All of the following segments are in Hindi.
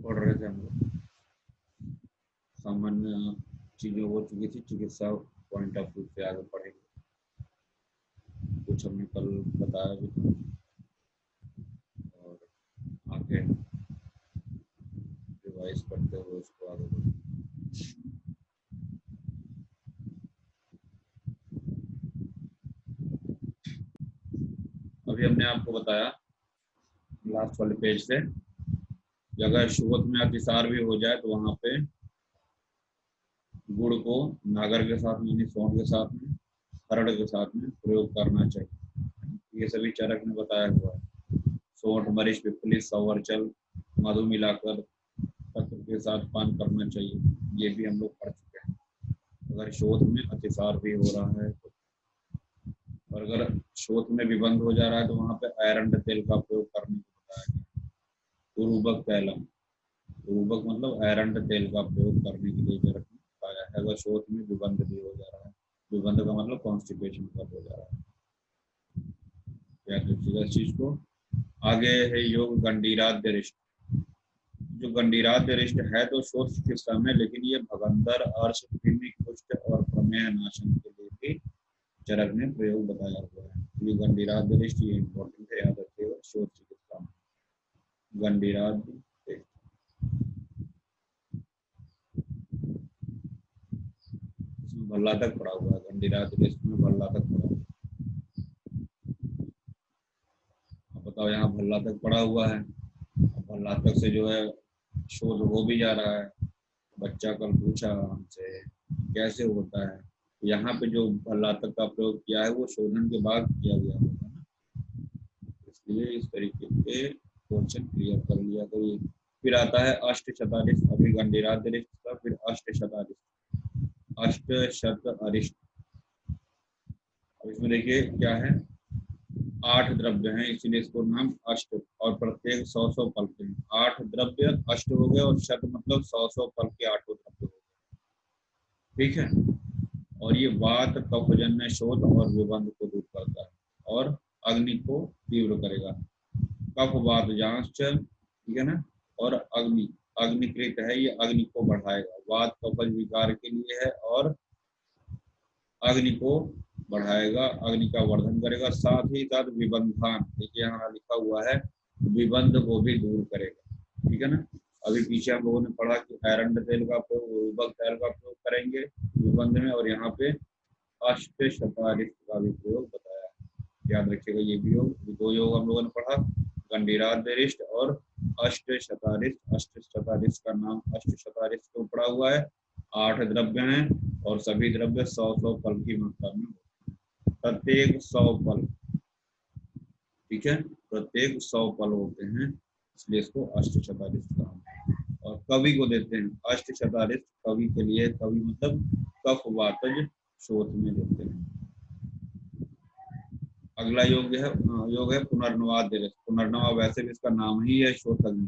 पढ़ रहे थे हम लोग, सामान्य चीजें हो चुकी थी, चिकित्सा पॉइंट ऑफ व्यू से आगे पढ़ेंगे। कुछ हमने कल बताया भी था और आगे रिवाइज करते हुए उसको आगे बढ़ेंगे। अभी हमने आपको बताया लास्ट वाले पेज से कि अगर शुगर में अतिसार भी हो जाए तो वहां पे गुड़ को नागर के साथ में, यानी सौंठ के साथ में, हरड़ के साथ में प्रयोग करना चाहिए। ये सभी चरक ने बताया हुआ है। सौंठ, मरीच, पिपली, सवर्चल, मधु मिलाकर पत्र के साथ पान करना चाहिए, ये भी हम लोग पढ़ चुके हैं। अगर शोथ में अतिसार भी हो रहा है तो, और अगर शोथ में विबंध हो जा रहा है तो वहां पे एरंड तेल का प्रयोग करने को बताया गया। उरूबक तैलम, उरूबक मतलब एरंड तेल का प्रयोग करने के लिए बताया है। अगर शोथ में विबंध भी हो जा रहा है, विबंध का मतलब कॉन्स्टिपेशन का हो जा रहा है, याद रखिएगा इस चीज को। आगे है योग गंडीराद्य रिष्ट। जो गंडीराद्य रिष्ट है तो शोथ चिकित्सा में, लेकिन ये भगंदर, अर्श, कृमि, कुष्ठ और प्रमेह नाशन के लिए भी चरक ने प्रयोग बताया हुआ है। ये गंडीराद्य रिष्ट, ये इंपॉर्टेंट है, याद रखिएगा शोथ चिकित्सा में। गंडीराद्य रिष्ट, इसमें भल्ला तक पड़ा हुआ है, गंडीराद्य रिष्ट में भल्ला तक पड़ा हुआ है। बताओ, यहाँ भल्ला तक पड़ा हुआ है, भल्ला तक से जो है शोध हो भी जा रहा है। बच्चा कल पूछा हमसे कैसे होता है, यहाँ पे जो भल्लातक का प्रयोग किया है वो शोधन के बाद किया गया होगा ना, इसलिए इस तरीके से क्वेश्चन क्लियर कर लिया। तो ये फिर आता है अष्ट शतारिष्ट, अभी गंडीराद्य रिष्ट का, फिर अष्ट शतारिष्ट, अष्ट शत अरिष्ट। अब इसमें देखिए क्या है, 8 द्रव्य हैं, इसीलिए इसको नाम अष्ट, और प्रत्येक 100 फल के हैं। 8 द्रव्य अष्ट हो गए, और शत मतलब 100 फल के 8 द्रव्य हो गए, ठीक है। और ये वात, कफजन्य, शोथ और विबंध को दूर करता है और अग्नि को तीव्र करेगा। कफ वात जांच, ठीक है ना, और अग्नि, अग्निकृत है, ये अग्नि को बढ़ाएगा। वात कफज विकार के लिए है और अग्नि को बढ़ाएगा, अग्नि का वर्धन करेगा। साथ ही साथ विबंधान, देखिए यहाँ लिखा हुआ है, विबंध को भी दूर करेगा, ठीक है ना। अभी पीछे हम लोगों ने पढ़ा कि एरंड तेल का प्रयोग, उरूबक तेल का प्रयोग करेंगे विबंध में, और यहाँ पे अष्ट शतारिष्ट का भी प्रयोग बताया है, याद रखिएगा। ये भी योग, दो योग हम लोगों ने पढ़ा, गंडीराद्य रिष्ट और अष्ट शतारिष्ट। अष्ट शतारिष्ट का नाम अष्ट शतारिष्ट क्यों पड़ा हुआ है, 8 द्रव्य हैं और सभी द्रव्य 100 फल की मात्रा में, प्रत्येक 100 फल, ठीक है, प्रत्येक 100 फल होते हैं, इसलिए इसको अष्ट शतारिष्ट कहा। और कवि को देते हैं अष्ट शतारिष्ट, कवि के लिए, कवि मतलब कफ वातज शोथ में देते हैं। अगला योग है पुनर्नवाद्य रिष्ट। पुनर्नवा वैसे भी इसका नाम ही है शोथग्नि,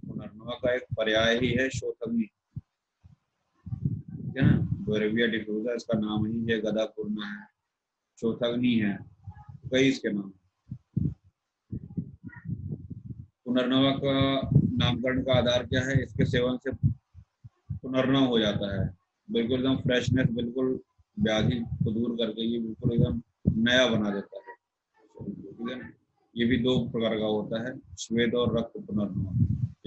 पुनर्नवा का एक पर्याय ही है शोथग्नि, ठीक है ना। गोरेविया डिफ्यूजा इसका नाम ही है, गदा पूर्णा है, शोथग्नि है, कई इसके नाम। पुनर्नवा का नामकरण का आधार क्या है, इसके सेवन से पुनर्नव हो जाता है, बिल्कुल एकदम फ्रेशनेस, बिल्कुल व्याधि को दूर करके ये बिल्कुल एकदम नया बना देता है, ठीक है ना। ये भी 2 प्रकार का होता है, श्वेत और रक्त पुनर्नवा।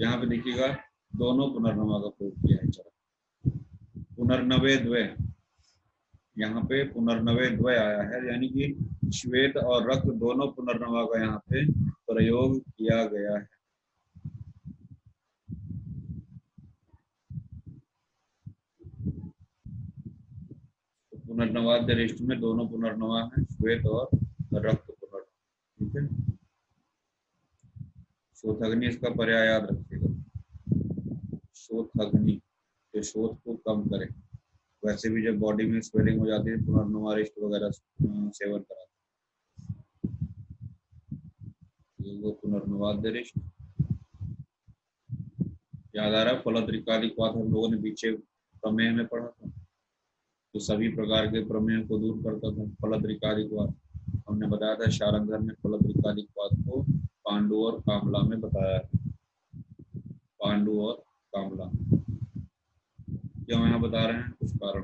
यहाँ पे देखिएगा दोनों पुनर्नवा का प्रयोग किया है। चलो, पुनर्नवे द्वय, यहाँ पे पुनर्नवे द्वय आया है, यानी कि श्वेत और रक्त दोनों पुनर्नवा का यहाँ पे प्रयोग किया गया है। तो पुनर्नवाद्य रिष्ट में दोनों पुनर्नवा है, श्वेत और रक्त पुनर्नवा, ठीक है। शोथग्नि इसका पर्याय याद रखिएगा, शोथग्नि, जो शोथ को कम करे। वैसे भी जब बॉडी में स्वेलिंग हो जाती है, पुनर्नवा रिष्ट वगैरह सेवन कराते हैं, वो पुनर्नवाद्य रिष्ट। याद आ रहा है, फलद्रिकालिक बात हम लोगों ने पीछे प्रमेय में पढ़ा था, तो सभी प्रकार के प्रमेय को दूर करता था फलद्रिकालिक बात। हमने बताया था शारंगर ने फलद्रिकालिक बात को पांडु और कामला में बताया है। पांडु और कामला। क्यों यहाँ बता रहे हैं, कुछ कारण।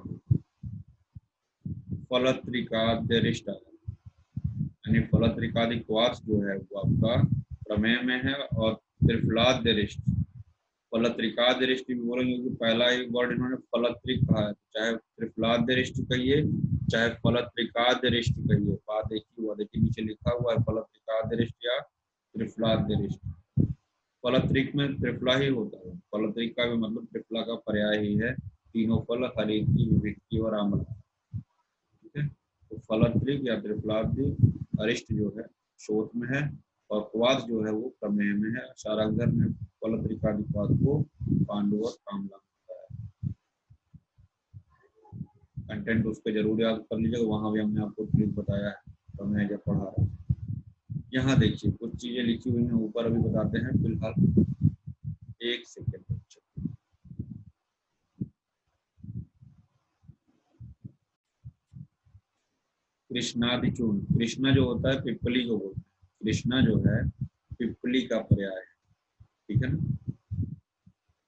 फलत्रिकाद्यरिष्ट यानी फलत्रिकादि क्वाथ जो है वो आपका प्रमेय में है, और त्रिफलाद्यरिष्ट फलत्रिकाद्यरिष्ट भी बोलेंगे क्योंकि पहला एक वर्ड इन्होंने फलत्रिक कहा है, चाहे त्रिफलाद्यरिष्ट कहिए चाहे फलत्रिकाद्यरिष्ट कहिए, बात एक ही हुआ। देखिए नीचे लिखा हुआ है फलत्रिकाद्यरिष्ट या त्रिफलाद्यरिष्ट। फलत्रिक में त्रिफला ही होता है, फलत्रिक का भी मतलब त्रिफला का पर्याय ही है, तीनों फल, हर एक की, विविक्ति और आम्ल। ठीक है, तो फलत्रिक या त्रिफलाद्रि अरिष्ट जो है शोथ में है, और क्वाथ जो है वो प्रमेय में है। सारंगधर में फलत्रिकादि क्वाथ को पांडु और कामला में है। कंटेंट उस पर जरूर याद कर लीजिएगा, वहां भी हमने आपको ट्रिक बताया है प्रमेय जब पढ़ा रहा है। यहाँ देखिए कुछ चीजें लिखी हुई हैं ऊपर, अभी बताते हैं फिलहाल, एक सेकेंड। कृष्णादिचूर्ण, कृष्णा जो होता है पिपली को बोलते हैं, कृष्णा जो है पिपली का पर्याय है। ठीक है ना,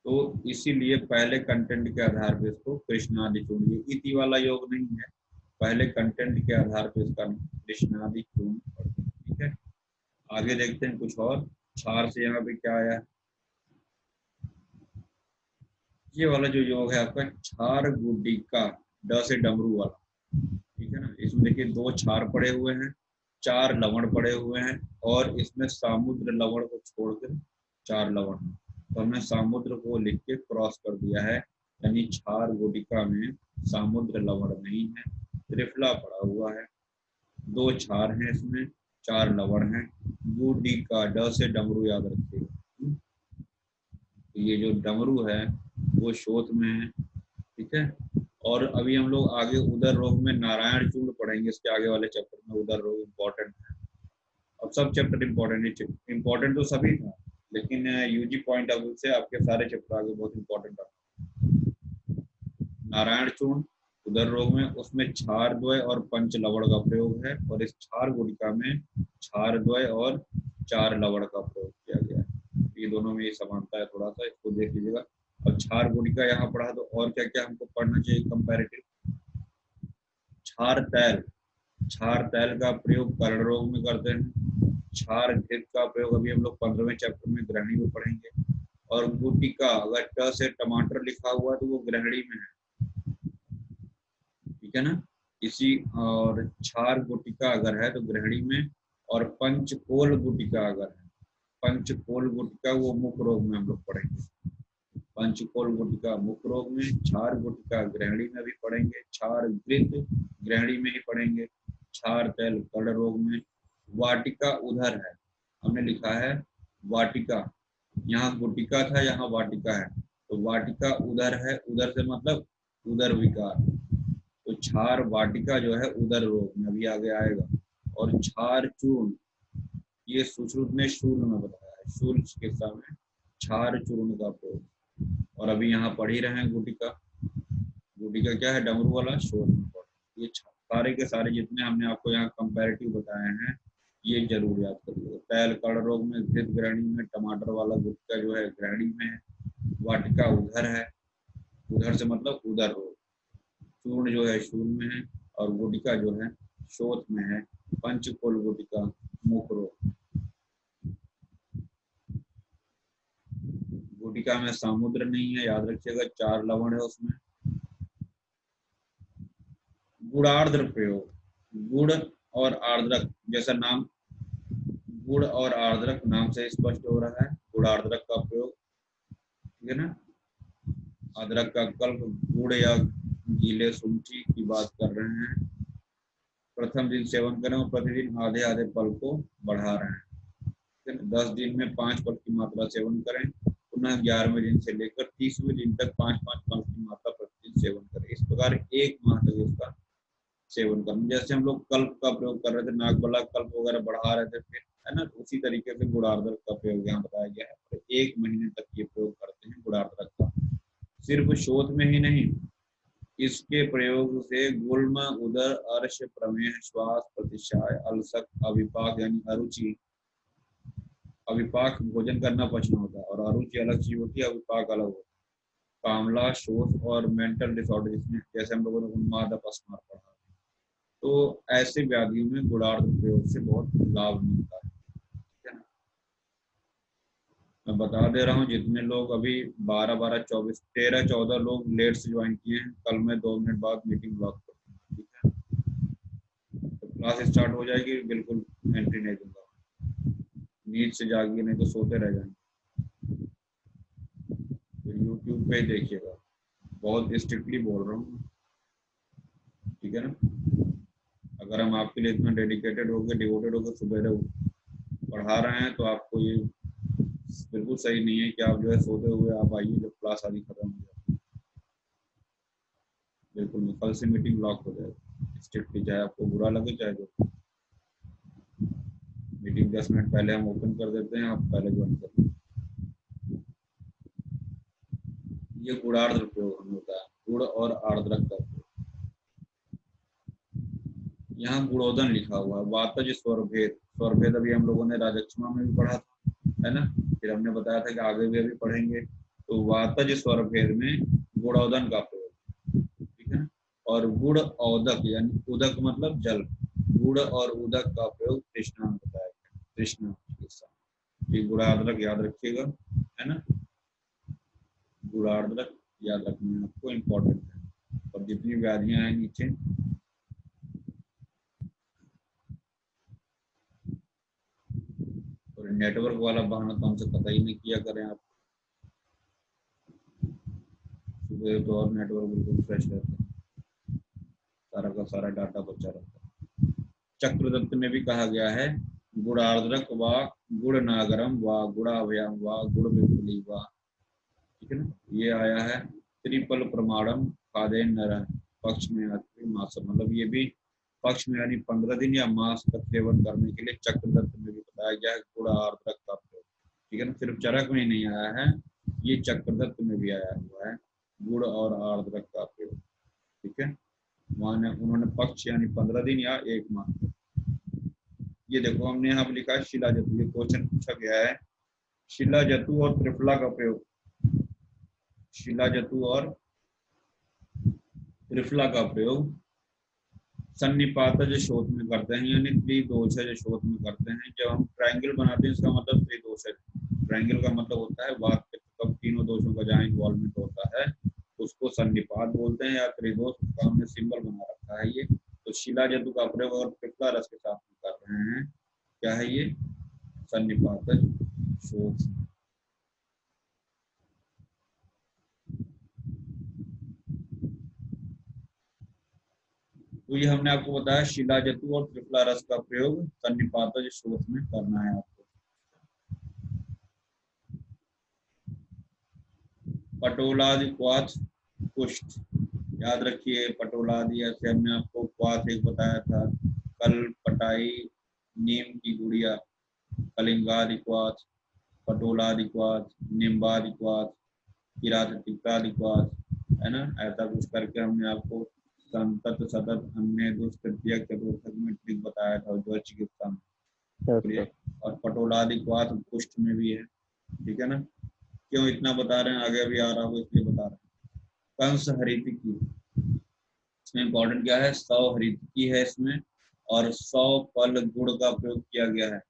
तो इसीलिए पहले कंटेंट के आधार पे इसको कृष्णादिचूर्ण, ये इति वाला योग नहीं है, पहले कंटेंट के आधार पे इसका कृष्णादिचूर्ण। ठीक है, आगे देखते हैं कुछ और। क्षार से यहाँ पे क्या आया है, ये वाला जो योग है आपका क्षार गुड्डिका, ड से डमरू वाला। ठीक है ना, इसमें देखिए दो क्षार पड़े हुए हैं, चार लवण पड़े हुए हैं, और इसमें सामुद्र लवण को छोड़कर चार लवण हैं। तो हमने सामुद्र को लिख के क्रॉस कर दिया है, यानी क्षार गुडिका में सामुद्र लवण नहीं है, त्रिफला पड़ा हुआ है, दो क्षार हैं इसमें, चार लवण हैं। गुडिका, ड से डमरू याद रखिएगा। तो ये जो डमरू है वो शोथ में है। ठीक है, और अभी हम लोग आगे उदर रोग में नारायण चूर्ण पढ़ेंगे, इसके आगे वाले चैप्टर में उदर रोग इम्पोर्टेंट है। अब सब चैप्टर इम्पोर्टेंट है, इम्पोर्टेंट तो सभी था, लेकिन यूजी पॉइंट ऑफ व्यू से आपके सारे चैप्टर आगे बहुत इम्पोर्टेंट है। नारायण चूर्ण उदर रोग में, उसमें क्षार द्वय और पंच लवण का प्रयोग है, और इस क्षार गुड़िका में क्षार द्वय और चार लवण का प्रयोग किया गया है। ये दोनों में ये समानता है, थोड़ा सा इसको देख लीजिएगा। और क्षार गुड़िका यहाँ पढ़ा, तो और क्या क्या हमको पढ़ना चाहिए कंपैरेटिव। क्षार तैल, क्षार तैल का प्रयोग कर्ण रोग में करते हैं। क्षार घृत का प्रयोग अभी हम लोग 15वें चैप्टर में ग्रहणी में पढ़ेंगे। और गुटिका, अगर ट से टमाटर लिखा हुआ है तो वो ग्रहणी में है। ठीक है ना, इसी, और क्षार गुटिका अगर है तो ग्रहणी में, और पंचकोल गुटिका अगर है, पंचकोल गुटिका वो मुख रोग में हम लोग पढ़ेंगे। पंचकोल गुटिका मुख रोग में, क्षार गुटिका ग्रहणी में भी पढ़ेंगे, क्षार घृत ग्रहणी में ही पढ़ेंगे, क्षार तैल कर्ण रोग में। वाटिका उधर है, हमने लिखा है वाटिका, यहाँ गुटिका था यहाँ वाटिका है, तो वाटिका उधर है, उधर से मतलब उदर विकार, तो क्षार वाटिका जो है उदर रोग में अभी आगे आएगा। और क्षार चूर्ण, ये सुश्रुत ने शूल में बताया है, शूल चिकित्सा में क्षार चूर्ण का प्रयोग। और अभी यहाँ पढ़ ही रहे हैं गुटिका, गुटिका क्या है, डमरू वाला, शोध में पढ़। ये सारे के सारे जितने हमने आपको यहाँ कंपैरेटिव बताए हैं ये जरूर याद करिएगा। तैल कर्ण रोग में घृत ग्रहणी में, टमाटर वाला गुटिका जो है ग्रहणी में है, वाटिका उधर है, उधर से मतलब उदर रोग, चूर्ण जो है शूल में है, और गुटिका जो है शोथ में है, पंचकोल गुटिका मुख रोग। गुटिका में समुद्र नहीं है, याद रखिएगा, चार लवण है उसमें। गुड़ार्द्र प्रयोग, गुड़ और आर्द्रक, जैसा नाम गुड़ और आर्द्रक नाम से स्पष्ट हो रहा है, गुड़ार्द्रक का प्रयोग। ठीक है ना, अदरक का कल्प, गुड़ या गीले सुंठी की बात कर रहे हैं। प्रथम दिन सेवन करें और प्रतिदिन आधे आधे पल को बढ़ा रहे हैं। 10 दिन में 5 पल की मात्रा सेवन करें, पुनः 11वें दिन से लेकर 30वें दिन तक 5-5 पल की मात्रा प्रतिदिन सेवन करें। इस प्रकार 1 माह तक इसका सेवन करना। जैसे हम लोग कल्प का प्रयोग कर रहे थे, नागबला कल्प वगैरह बढ़ा रहे थे, फिर है ना, उसी तरीके से गुड़ार्द्रक का प्रयोग यहाँ बताया गया है, और 1 महीने तक ये प्रयोग करते हैं गुड़ार्द्रक का। सिर्फ शोथ में ही नहीं, इसके प्रयोग से गुल्म, उदर, अर्श, प्रमेह, श्वास, प्रतिशाय, अलसक, अविपाक यानी अरुचि, अविपाक भोजन करना पचना होता है, और अरुचि अलग चीज होती है, अविपाक अलग होता है। कामला, शोथ और मेंटल डिसऑर्डर, जिसमें जैसे हम लोगों ने उन्माद अपस्मार पढ़ा, तो ऐसे व्याधियों में गुड़ार्ध प्रयोग से बहुत लाभ मिलता है। ठीक है ना? मैं बता दे रहा हूँ, जितने लोग अभी 12, 12, 24, 13, 14 लोग लेट से ज्वाइन किए हैं, कल मैं 2 मिनट बाद मीटिंग ब्लॉक कर दूंगा। ठीक है, तो क्लास स्टार्ट हो जाएगी, बिल्कुल एंट्री नहीं दूंगा। नींद से जागिए, नहीं तो सोते रह जाएंगे। तो यूट्यूब पे ही देखिएगा, बहुत स्ट्रिक्टली बोल रहा हूँ। ठीक है ना? अगर हम आपके लिए इतना डेडिकेटेड होकर, डिवोटेड होकर सुबह पढ़ा रहे हैं, तो आपको ये बिल्कुल सही नहीं है कि आप जो है सोते हुए आप आइए जब क्लास आदि खत्म हो जाए। बिल्कुल नहीं, कल से मीटिंग ब्लॉक हो जाएगी स्ट्रिक्टली, चाहे आपको बुरा लगे चाहे जो। मीटिंग 10 मिनट पहले हम ओपन कर देते हैं, आप पहले ज्वाइन कर लें। ये गुड़ार्ध प्रयोग हम होता है, गुड़ और आर्द्रक का प्रयोग। यहाँ गुणोदन लिखा हुआ है, वातज स्वरभेद। स्वरभेद अभी हम लोगों ने राजक्षमा में भी पढ़ा था, है ना? फिर हमने बताया था कि आगे भी अभी पढ़ेंगे। तो वातज स्वरभेद में गुणोदन का प्रयोग, ठीक है ना? और गुड़ औदक, यानी उदक मतलब जल, गुड़ और उदक का प्रयोग तृष्णा में बताया गया, तृष्णा चिकित्सा। ये गुणार्द्रक याद रखिएगा, है ना? गुणार्द्रक याद रखना आपको इम्पोर्टेंट है। और जितनी व्याधियां हैं नीचे, और नेटवर्क वाला बहाना तो हमसे पता ही नहीं किया करें आप। सुबह तो और नेटवर्क बिल्कुल फ्रेश रहता है, सारा का सारा डाटा बचा रहता है। चक्रदत्त में भी कहा गया है, गुणार्द्रक व गुण नागरम व गुणाभ्याम व गुण विपुली व, ठीक है ना? ये आया है त्रिपल प्रमाणम खादे नर, पक्ष में मास, मतलब ये भी पक्ष में यानी 15 दिन या मास तक सेवन करने के लिए चक्रदत्त में भी बताया गया है गुड़ आर्द्रक का प्रयोग। ठीक है ना? सिर्फ चरक में नहीं आया है, ये चक्रदत्त में भी आया हुआ है गुड़ और आर्द्रक का प्रयोग। ठीक है, वहां उन्होंने पक्ष यानी 15 दिन या 1 माह। ये देखो हमने यहाँ पे लिखा है शिला जतु, ये क्वेश्चन पूछा गया है, शिला जतु और त्रिफला का प्रयोग। शिला जतु और त्रिफला का प्रयोग सन्निपातज शोध में करते हैं, यानी त्रिदोषज शोध में करते हैं। जब हम ट्रायंगल बनाते हैं, इसका मतलब त्रिदोषज, ट्रायंगल का मतलब होता है वात पित्त कफ, तीनों दोषों का जहाँ इन्वॉल्वमेंट होता है उसको सन्निपात बोलते हैं, या त्रिदोष, उसका हमने सिंबल बना रखा है ये। तो शिला जतु का प्रयोग और त्रिफला रस के साथ में कर रहे हैं, क्या है ये? सन्निपातज शोध। तो ये हमने आपको बताया, शिला जतु और त्रिफला रस का प्रयोग सन्निपातज शोध में करना है आपको। पटोलादि क्वाथ कुष्ठ, याद रखिए पटोलादि, ऐसे हमने आपको क्वाथ एक बताया था, कल पटाई, नीम की गुड़िया, कलिंगादि क्वाथ, पटोलादि क्वाथ, निम्बादि क्वाथ, किरातिकादि क्वाथ, है ना? ऐसा कुछ करके हमने आपको संतत सतत अन्य दुष्कृत्य चतुर्थक में ट्रिक बताया था जो चिकित्सा में। और पटोलादि क्वाथ कुष्ठ में भी है। ठीक है ना? क्यों इतना बता रहे हैं, आगे भी आ रहा हो इसलिए बता रहे हैं। कंस हरितिकी, इसमें इंपॉर्टेंट क्या है? 100 हरितिकी है इसमें, और 100 फल गुड़ का प्रयोग किया गया है।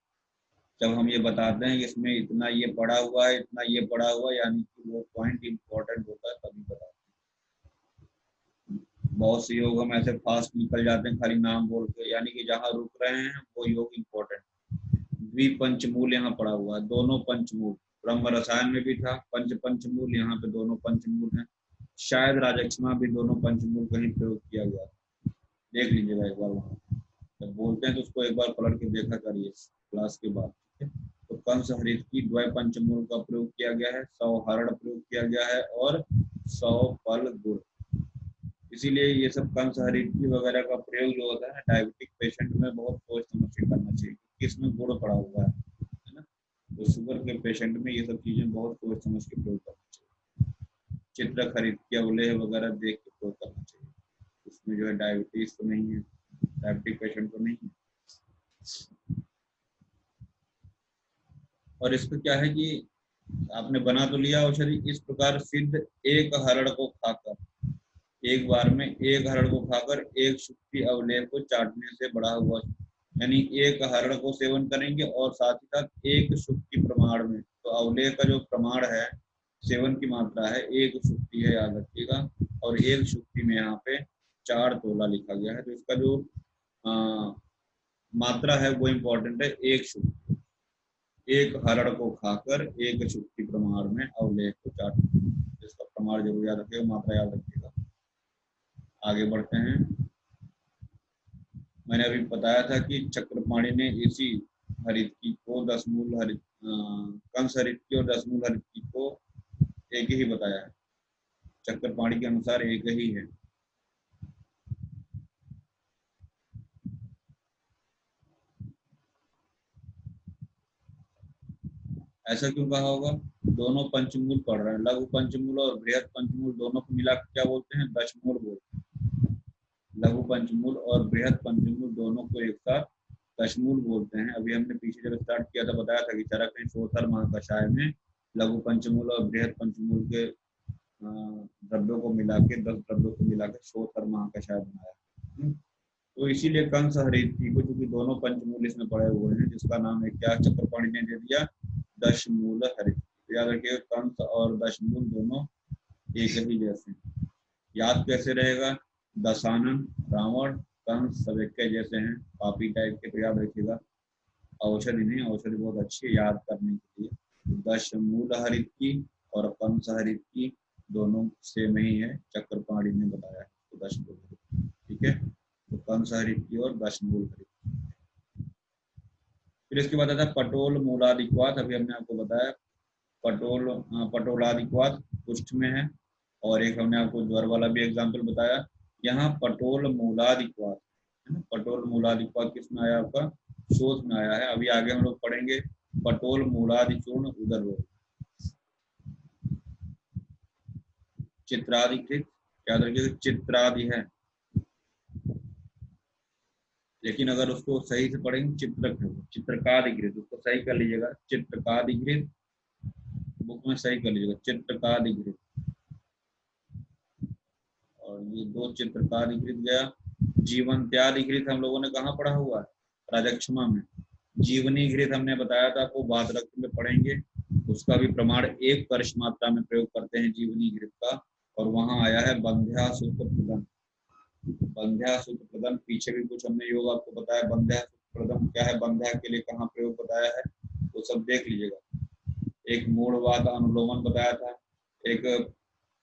जब हम ये बताते हैं कि इसमें इतना ये पड़ा हुआ है, इतना ये पड़ा हुआ है, यानी कि वो पॉइंट इंपॉर्टेंट होता है तभी बताते हैं। बहुत से योग हम ऐसे फास्ट निकल जाते हैं खाली नाम बोल के, यानी कि जहाँ रुक रहे हैं वो योग इंपॉर्टेंट। द्विपंचमूल यहाँ पड़ा हुआ है, दोनों पंचमूल, ब्रह्म रसायन में भी था पंच पंचमूल, यहाँ पे दोनों पंचमूल हैं। शायद राजक्षमा भी दोनों पंचमूल कहीं प्रयोग किया गया, देख लीजिएगा एक बार वहाँ, जब बोलते हैं तो उसको एक बार पलट के देखा करिए क्लास के बाद। ठीक है, तो कंस हरित की द्वय पंचमूल का प्रयोग किया गया है, 100 हरण प्रयोग किया गया है, और 100 फल गुड़। इसीलिए ये सब कंस हरित वगैरह का प्रयोग जो होता है ना, डायबिटिक पेशेंट में बहुत सोच समझ के करना चाहिए, क्योंकि इसमें गुड़ पड़ा हुआ है ना? तो शुगर के पेशेंट में ये सब चीजें बहुत सोच समझ के प्रयोग करना चाहिए। चित्र खरीद के अवलेह वगैरह देख के प्रयोग करना चाहिए, उसमें जो है डायबिटीज तो नहीं है, डायबिटिक पेशेंट तो नहीं है। और इसमें क्या है कि आपने बना तो लिया औषधि, इस प्रकार सिद्ध एक हरड़ को खाकर, एक बार में एक हरड़ को खाकर एक शुक्ति अवलेह को चाटने से बढ़ा हुआ, यानी एक हरड़ को सेवन करेंगे और साथ ही साथ एक शुक्ति प्रमाण में, तो अवलेह का जो प्रमाण है, सेवन की मात्रा है, एक शुक्ति है, याद रखिएगा। और एक शुक्ति में यहाँ पे 4 तोला लिखा गया है, तो इसका जो मात्रा है वो इम्पोर्टेंट है, एक शुक्ति। एक हरड़ को खाकर एक शुक्ति प्रमाण में अवलेह को चाटना, इसका प्रमाण जरूर याद रखिएगा, मात्रा याद रखिएगा। आगे बढ़ते हैं। मैंने अभी बताया था कि चक्रपाणि ने इसी हरितकी को 10 मूल हरित कंस हरितकी और 10 मूल हरितकी को एक ही बताया है, चक्रपाणि के अनुसार एक ही है। ऐसा क्यों कहा होगा? दोनों पंचमूल पढ़ रहे हैं, लघु पंचमूल और बृहद पंचमूल दोनों को मिला क्या बोलते हैं? दशमूल बोलते हैं। लघु पंचमूल और बृहद पंचमूल दोनों को एक साथ दशमूल बोलते हैं। अभी हमने पीछे जब स्टार्ट किया था बताया था कि चरक ने चौथर महाकषाय में लघु पंचमूल और बृहद पंचमूल के द्रव्यों को मिला के 10 द्रव्यों को मिला के चौथर महाकषाय बनाया। तो इसीलिए कंस हरितकी को, क्योंकि दोनों पंचमूल इसमें पड़े हुए हैं, जिसका नाम है क्या? चक्रपाणि ने दे दिया दशमूल हरितकी। याद रखिए कंस और दशमूल दोनों एक ही जैसे। याद कैसे रहेगा? दशानन, रावण, कंस सब एक जैसे हैं, पापी टाइप के, तो याद रखिएगा। औषधि नहीं, औषधि बहुत अच्छी है याद करने के लिए। दशमूल हरितकी और कंस हरितकी दोनों सेम ही है, चक्रपाणि ने बताया है, तो दशमूल हरितकी, ठीक है। तो कंस हरितकी और दशमूल हरितकी। फिर इसके बाद आता है पटोल मूलाधिक्वात। अभी हमने आपको बताया पटोलाधिक्वात पुष्ट में है, और एक हमने आपको ज्वर वाला भी एग्जाम्पल बताया। यहाँ पटोल मूलाधिक्वात है ना, पटोल मूलाधिक्वात किसमें आया? आपका शोध में आया है। अभी आगे हम लोग पढ़ेंगे पटोल मूलाधिचूर्ण उदर रोग। चित्राधिकृत, याद रखिएगा चित्रादि है, लेकिन अगर उसको सही से पढ़ेंगे चित्रक है, चित्रकाधिकृत, उसको सही कर लीजिएगा, चित्रकाधिकृत बुक में सही कर लीजिएगा, चित्रकाधिकृत। और ये दो चित्रकाधिकृत गया। जीवंत्याधिकृत हम लोगों ने कहाँ पढ़ा हुआ है? राजक्षमा में। जीवनीकृत हमने बताया था, आपको बादरक में पढ़ेंगे, उसका भी प्रमाण एक कर्ष मात्रा में प्रयोग करते हैं जीवनीकृत का, और वहां आया है बंध्या सूत्र प्रदम। बंध्या सूत्र प्रदम, पीछे भी कुछ हमने योग आपको बताया, बंध्या सूत्र प्रदम क्या है, बंध्या के लिए कहाँ प्रयोग बताया है, वो सब देख लीजिएगा। एक मूढ़वाद अनुलोमन बताया था, एक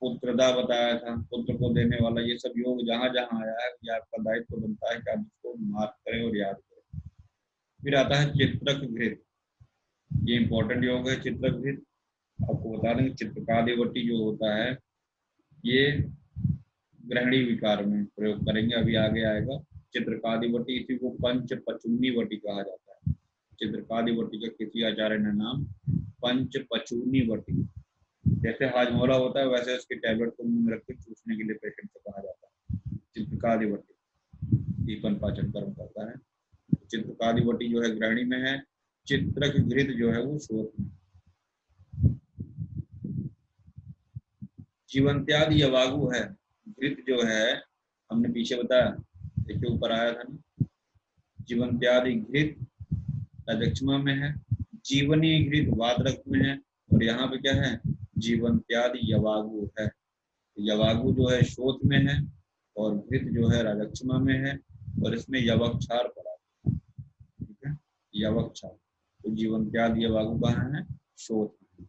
पुत्रदा बताया था, पुत्र को देने वाला, ये सब योग जहां जहां आया है, ये आपका दायित्व बनता है कि आप इसको मार्क करें और याद करें। फिर आता है चित्रक घृत, ये इंपॉर्टेंट योग है चित्रक घृत। आपको बता दें चित्रकादिवटी जो होता है, ये ग्रहणी विकार में प्रयोग करेंगे, अभी आगे आएगा। चित्रकादिवटी, इसी को पंच पचूनी वटी कहा जाता है। चित्रकादिवटी का किसी आचार्य ने नाम पंच पचूनी वटी, जैसे हाजमोला होता है वैसे उसके टैबलेट को मुंह में रख के चूसने के लिए पेशेंट को कहा जाता है चित्रकादिवटी, दीपन पाचन कर्म करता है। चित्रकादिवटी जो है ग्रहणी में है, चित्रक घृत जो है वो शोथ में। जीवंत्यादि यवागु है, घृत जो है हमने पीछे बताया, देखिए ऊपर आया था ना, जीवंत्यादि घृत राजक्षमा में है, जीवनी घृत वादरक में है, और यहाँ पे क्या है? जीवंत्यादि यवागु है। यवागु जो है शोथ में है, और घृत जो है राजक्षमा में है, और इसमें यवक्षार पड़ा, ठीक है, यवक्षार। तो जीवंत्यादि यवागु कहाँ है? शोथ में।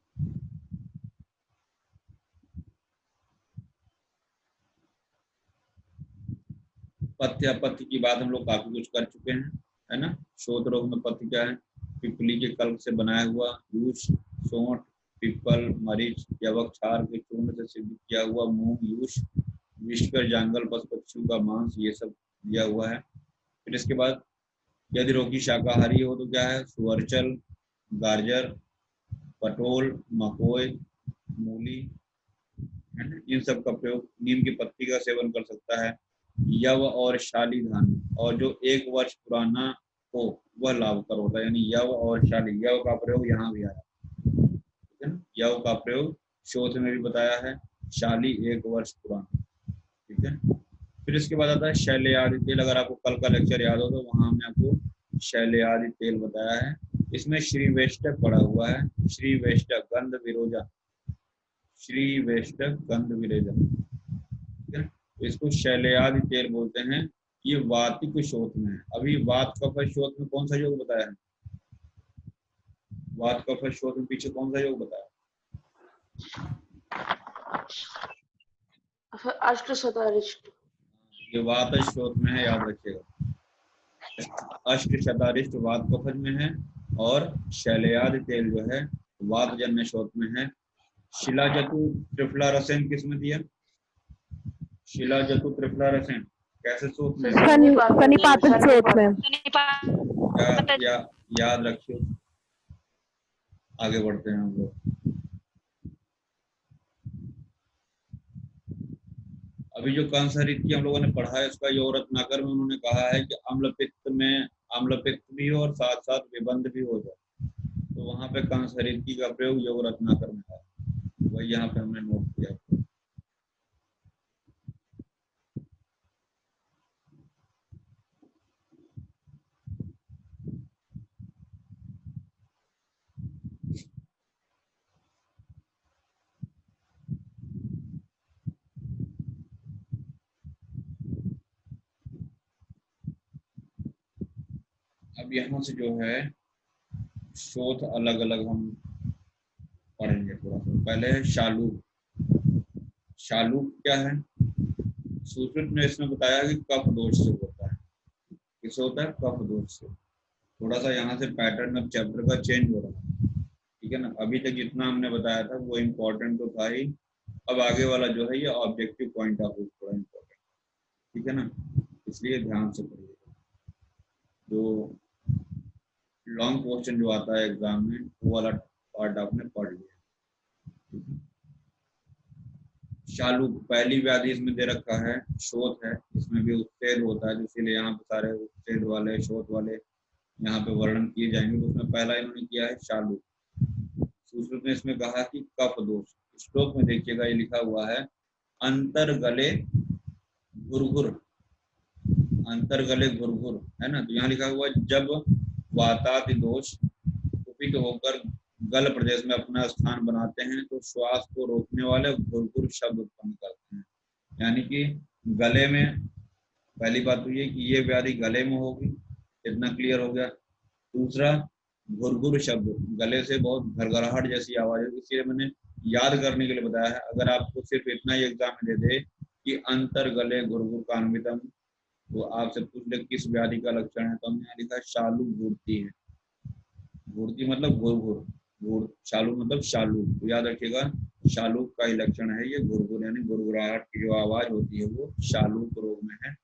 पथ्य अपथ्य की बात हम लोग काफी कुछ कर चुके हैं, है ना। शोथ रोग में पथ्य क्या है? पिपली के कल्प से बनाया हुआ यूष, सोंठ, पिपल, मरीच, यवक्षार के चूर्ण से सिद्ध किया हुआ मूंग, यूष, विष्कर, जांगल, पशु पक्षियों का मांस, ये सब दिया हुआ है। फिर इसके बाद यदि रोगी शाकाहारी हो तो क्या है? सुअरचल, गाजर, पटोल, मकोई, मूली, इन सब का प्रयोग, नीम की पत्ती का सेवन कर सकता है। यव और शाली धान, और जो 1 वर्ष पुराना हो वह लाभकर होता है। यानी यव और शाली, यव का प्रयोग यहाँ भी आया, ठीक है ना। यव का प्रयोग शोध में भी बताया है, शाली 1 वर्ष पुराना, ठीक है। फिर इसके बाद आता है शैलयादि तेल। अगर आपको कल का लेक्चर याद हो तो वहां हमने आपको शैलयादि तेल बताया है। इसमें श्रीवेष्टक पड़ा हुआ है, श्रीवेष्टक गंध विरोजा, श्रीवेष्टक गंध विरोजा, ठीक है। तो इसको शैलयादि तेल बोलते हैं। ये वातिक शोथ में है। अभी वात कफ शोथ में कौन सा योग बताया है? वात कफ शोथ में पीछे कौन सा योग बताया? अष्टशतारिष्ट। ये वात शोथ में है, याद रखिएगा। अष्टशतारिष्ट वात कफज में है और शैलयादि तेल जो है वात जन्य शोथ में है। शिला जतु त्रिफला रसेन किस में दिया? शिला जतु त्रिफला रसेन कैसे शोथ में? सन्निपातक शोथ में। याद रखिए। आगे बढ़ते हैं हम लोग। अभी जो कंसा रीति हम लोगों ने पढ़ा है उसका योग रत्नाकर में उन्होंने कहा है कि अम्ल पित्त भी हो और साथ साथ विबंध भी हो जाए, तो वहां पे कंसा रीति का प्रयोग योग रत्नाकर में है, वही यहाँ पे हमने नोट किया। अब यहाँ से जो है शोध अलग अलग हम पढ़ेंगे थोड़ा सा। पहले है शालूक। शालूक क्या है? सुश्रुत ने इसमें बताया कि कफ दोष से होता है। किससे होता है? कफ दोष से। थोड़ा सा यहाँ से पैटर्न अब चैप्टर का चेंज हो रहा है, ठीक है ना। अभी तक जितना हमने बताया था वो इम्पोर्टेंट तो था ही, अब आगे वाला जो है ये ऑब्जेक्टिव पॉइंट ऑफ व्यू थोड़ा इम्पोर्टेंट, ठीक है ना, इसलिए ध्यान से पढ़िएगा। जो लॉन्ग क्वेश्चन जो आता है एग्जाम में वो वाला पार्ट आपने पढ़ लिया। शालूक पहली व्याधि इसमें दे रखा है, शोथ है, इसमें भी उत्सेद होता है, इसीलिए यहाँ पे सारे उत्सेद वाले शोथ वाले यहाँ पे वर्णन किए जाएंगे। तो उसमें पहला इन्होंने किया है शालूक। सुश्रुत ने इसमें कहा कि कफ दोष। श्लोक में देखिएगा ये लिखा हुआ है अंतर गले घुरघुर, अंतर गले घुरघुर है ना। तो यहाँ लिखा हुआ जब वातादि दोष कुपित होकर गल प्रदेश में अपना स्थान बनाते हैं तो श्वास को रोकने वाले घुरघुर शब्द उत्पन्न करते हैं। यानी कि गले में, पहली बात तो ये कि ये व्याधि गले में होगी, इतना क्लियर हो गया। दूसरा घुरघुर शब्द, गले से बहुत घरघराहट जैसी आवाज है, इसलिए मैंने याद करने के लिए बताया है। अगर आपको सिर्फ इतना ही एग्जाम में दे दे कि अंतर गले घुरघुर कान्वितम, तो आपसे पूछ ले किस व्याधि का लक्षण है, तो हमने यहाँ लिखा शालू घूर्ती है। घूर्ती मतलब घुरघुर, शालू मतलब शालू, तो याद रखिएगा शालू का ही लक्षण है ये घुरघुर, यानी घुरघुराहट की जो आवाज होती है वो शालू रोग में है।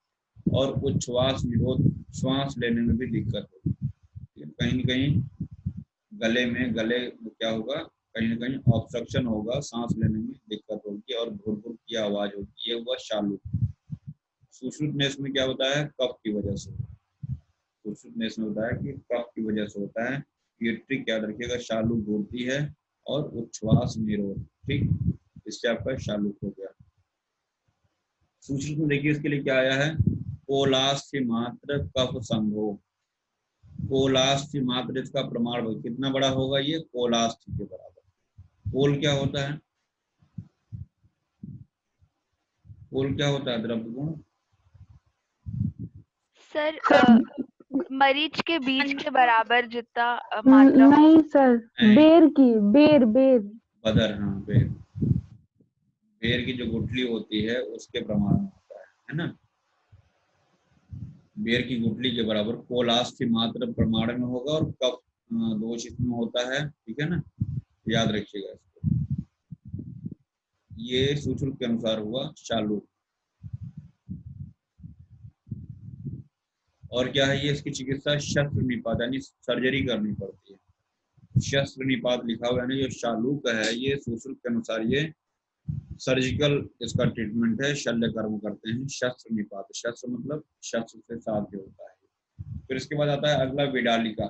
और उच्छ्वास निरोध, श्वास लेने में भी दिक्कत होगी, कहीं न कहीं गले में क्या होगा, कहीं ना कहीं ऑब्स्ट्रक्शन होगा, सांस लेने में दिक्कत होगी और घुरघुर की आवाज होगी, ये हुआ शालू। सुश्रुत ने इसमें क्या बताया? कफ की वजह से। सुश्रुत ने इसमें बताया कि कफ की वजह से होता है। ये ट्रिक याद रखिएगा, शालू घूर्ती है और उच्छ्वास निरोध, ठीक, इससे आपका शालू हो गया। सुश्रुत में देखिए इसके लिए क्या आया है, कोलास्थ्य मात्र कफ संभोग। कोलास्थ्य मात्र, इसका प्रमाण कितना बड़ा होगा? ये कोलास्थ्य के बराबर। कोल क्या होता है? कोल क्या होता है? द्रव्य गुण सर मरीच के बीज के बराबर जितना मात्रा। नहीं सर, बेर की, बेर बदर, हाँ बेर, बेर की जो गुठली होती है उसके प्रमाण में होता है ना। बेर की गुठली के बराबर कोलास्थ्य मात्र प्रमाण में होगा और कफ दोष इसमें होता है, ठीक है ना, याद रखिएगा इसको। ये सुश्रुत के अनुसार हुआ शालू। और क्या है ये? इसकी चिकित्सा शस्त्र निपात, यानी सर्जरी करनी पड़ती है। शस्त्र निपात लिखा हुआ है ना, ये शालू का है, ये सुश्रुत के अनुसार ये सर्जिकल इसका ट्रीटमेंट है, शल्य कर्म करते हैं। शस्त्र निपात, शस्त्र मतलब शस्त्र से साध्य होता है, फिर इसके बाद आता है अगला विडालिका।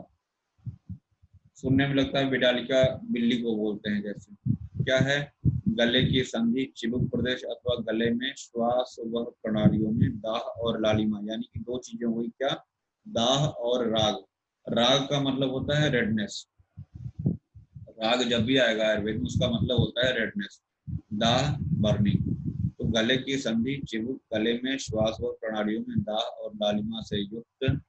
सुनने में लगता है विडालिका बिल्ली को बोलते हैं जैसे। क्या है? गले की संधि, चिबुक प्रदेश अथवा गले में श्वास वह प्रणालियों में दाह और लालिमा, यानी कि दो चीजें हुई। क्या? दाह और राग। राग का मतलब होता है रेडनेस। राग जब भी आएगा आयुर्वेद में उसका मतलब होता है रेडनेस। दाह बर्निंग। तो गले की संधि, चिबुक, गले में श्वास व प्रणालियों में दाह और लालिमा से युक्त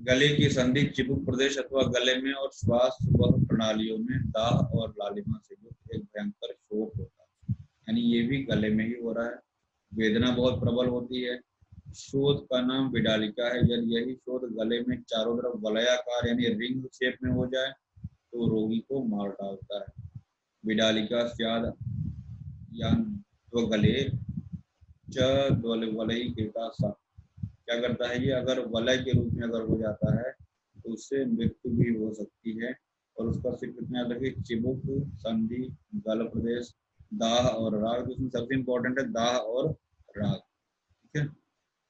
गले की संधि, चिबुक प्रदेश अथवा गले में और श्वास व प्रणालियों में दाह और लालिमा से युक्त एक भयंकर शोथ होता है, यानी ये भी गले में ही हो रहा है। वेदना बहुत प्रबल होती है। शोथ का नाम विडालिका है। यदि यही शोथ गले में चारों तरफ वलयाकार यानी रिंग शेप में हो जाए तो रोगी को मार डालता है। विडालिका स्याद या गले च वलयी कृता सा। क्या करता है ये? अगर वलय के रूप में अगर हो जाता है तो उससे मृत्यु भी हो सकती है। और उसका सिर्फ कितना याद रखिए? चिबुक, संधि, गल प्रदेश, दाह और राग। तो इसमें सबसे इंपॉर्टेंट है दाह और राग। ठीक है,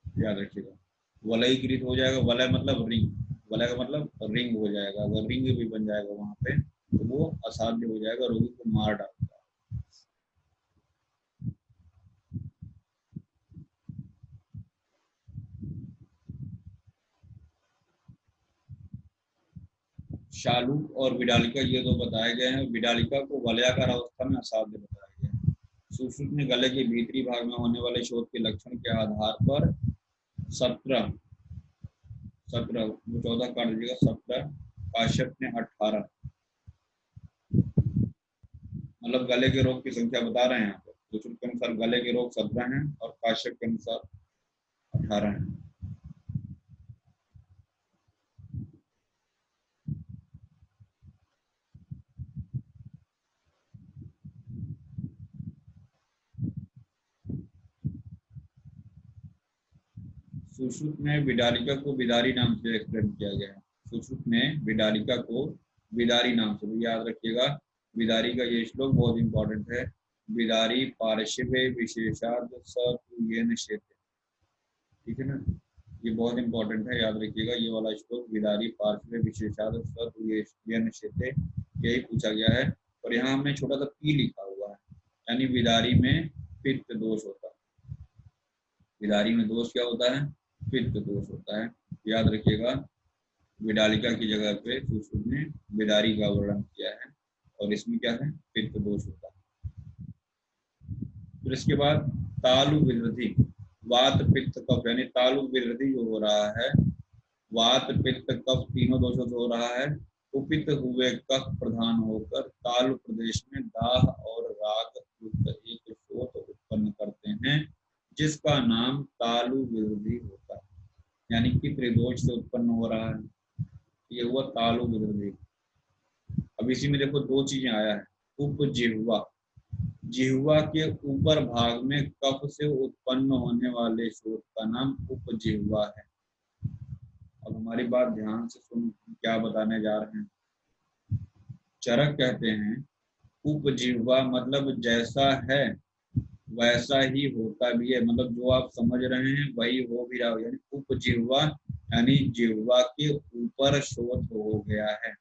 याद रखिएगा। वलयीकृत हो जाएगा। वलय मतलब रिंग, वलय का मतलब रिंग हो जाएगा। अगर रिंग भी बन जाएगा वहां पे तो वो असाध्य हो जाएगा, रोगी को मार डालता है। शालूक और विडालिका ये दो बताए गए हैं। विडालिका को वलयाकार अवस्था में असाध्य बताया गया है। सुश्रुत में गले के भीतरी भाग में होने वाले शोथ के लक्षण के आधार पर 17 वो 14 काट दीजिएगा, 17, काश्यप ने 18, मतलब गले के रोग की संख्या बता रहे हैं यहाँ पे। सुश्रुत के अनुसार गले के रोग 17 हैं और काश्यप के अनुसार 18 हैं। सुश्रुत में विडालिका को विदारी नाम से एक्सप्लेन किया गया है। सुश्रुत में विडालिका को विदारी नाम से, याद रखिएगा। विदारी का ये श्लोक बहुत इंपॉर्टेंट है। विदारी पार्श्वे विशेषाद सतुयेन क्षेत्र। ठीक है ना, ये बहुत इंपॉर्टेंट है, याद रखिएगा ये वाला श्लोक। विदारी पार्श्वे विशेषाद सतुयेन क्षेत्र, यही पूछा गया है। और यहाँ हमने छोटा सा पी लिखा हुआ है, यानी विदारी में पित्त दोष होता है। विदारी में दोष क्या होता है? पित्त दोष होता है, याद रखिएगा। विडालिका की जगह पे सुश्रुत ने विदारी का वर्णन किया है और इसमें क्या है? पित्त दोष होता है। फिर इसके बाद तालु विवृद्धि, वात पित्त कफ, यानी तालु विवृद्धि जो हो रहा है, वात पित्त कफ तीनों दोषों से हो रहा है। कुपित हुए कफ प्रधान होकर तालु प्रदेश में दाह और राग युक्त एक शोथ उत्पन्न करते हैं, जिसका नाम तालु विवृद्धि होता है, यानी कि त्रिदोष से उत्पन्न हो रहा है। ये हुआ तालु विवृद्धि। अब इसी में देखो दो चीजें आया है। उपजिह्वा, जिह्वा के ऊपर भाग में कफ से उत्पन्न होने वाले शोथ का नाम उपजिह्वा है। अब हमारी बात ध्यान से सुन, क्या बताने जा रहे हैं। चरक कहते हैं उपजिह्वा मतलब जैसा है वैसा ही होता भी है, मतलब जो आप समझ रहे हैं वही हो भी रहा हो। यानी उपजिह्वा यानी जिह्वा के ऊपर शोथ हो गया है।